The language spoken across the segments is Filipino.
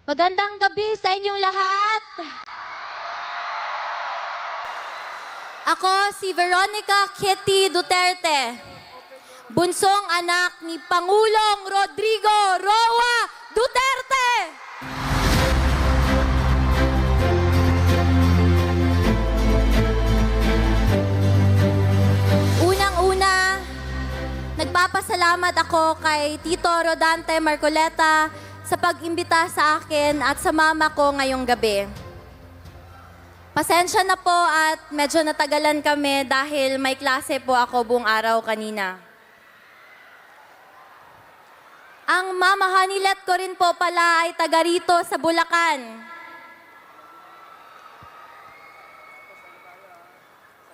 Magandang gabi sa inyong lahat. Ako si Veronica Kitty Duterte, bunsong anak ni Pangulong Rodrigo Roa Duterte. Unang-una, nagpapasalamat ako kay Tito Rodante Marcoleta sa pag-imbita sa akin at sa mama ko ngayong gabi. Pasensya na po at medyo natagalan kami dahil may klase po ako buong araw kanina. Ang mama Hanilet ko rin po pala ay taga rito sa Bulacan.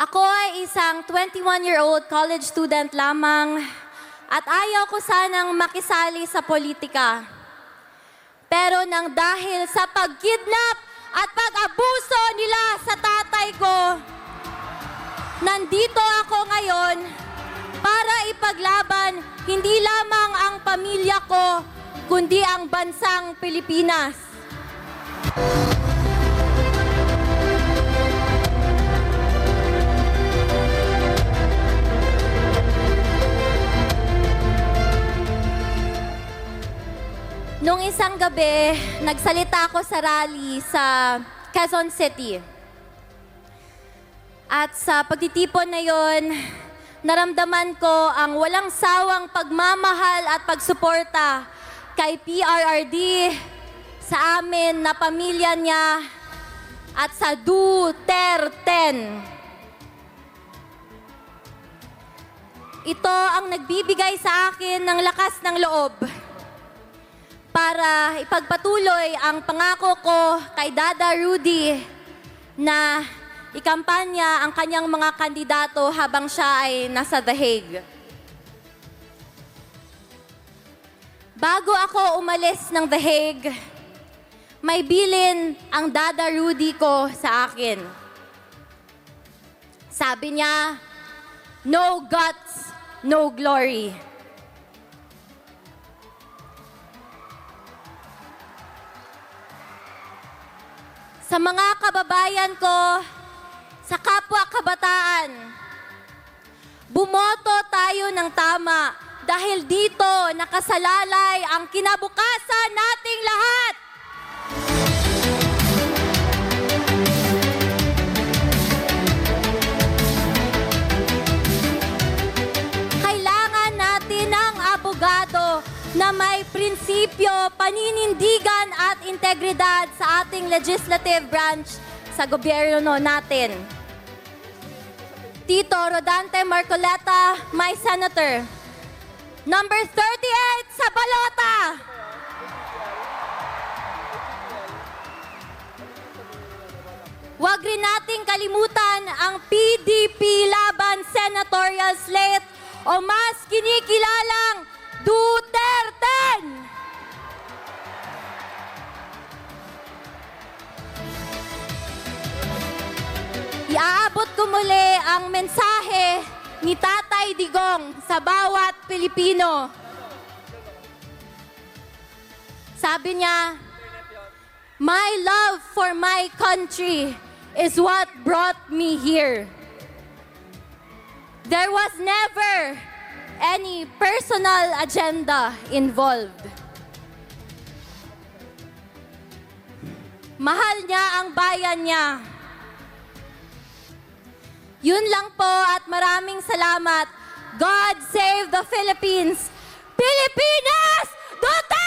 Ako ay isang 21-year-old college student lamang at ayaw ko sanang makisali sa politika. Pero nang dahil sa pagkidnap at pag-abuso nila sa tatay ko, nandito ako ngayon para ipaglaban hindi lamang ang pamilya ko, kundi ang bansang Pilipinas. Noong isang gabi, nagsalita ako sa rally sa Quezon City. At sa pagtitipon na yon, naramdaman ko ang walang sawang pagmamahal at pagsuporta kay PRRD, sa amin na pamilya niya, at sa Duterte. Ito ang nagbibigay sa akin ng lakas ng loob para ipagpatuloy ang pangako ko kay Dada Rudy na ikampanya ang kanyang mga kandidato habang siya ay nasa The Hague. Bago ako umalis ng The Hague, may bilin ang Dada Rudy ko sa akin. Sabi niya, "No guts, no glory." Sa mga kababayan ko, sa kapwa kabataan, bumoto tayo ng tama dahil dito nakasalalay ang kinabukasan nating lahat. Kailangan natin ng abogado na may prinsipyo, paninindigan at integridad sa ating legislative branch sa gobyerno natin. Tito Rodante Marcoleta, my senator. Number 38 sa balota. Huwag rin nating kalimutan ang PDP laban senatorial slate o mas kinikilalang Duterte! Iaabot ko muli ang mensahe ni Tatay Digong sa bawat Pilipino. Sabi niya, "My love for my country is what brought me here. There was never any personal agenda involved." Mahal niya ang bayan niya. Yun lang po at maraming salamat. God save the Philippines! Pilipinas! Duterte!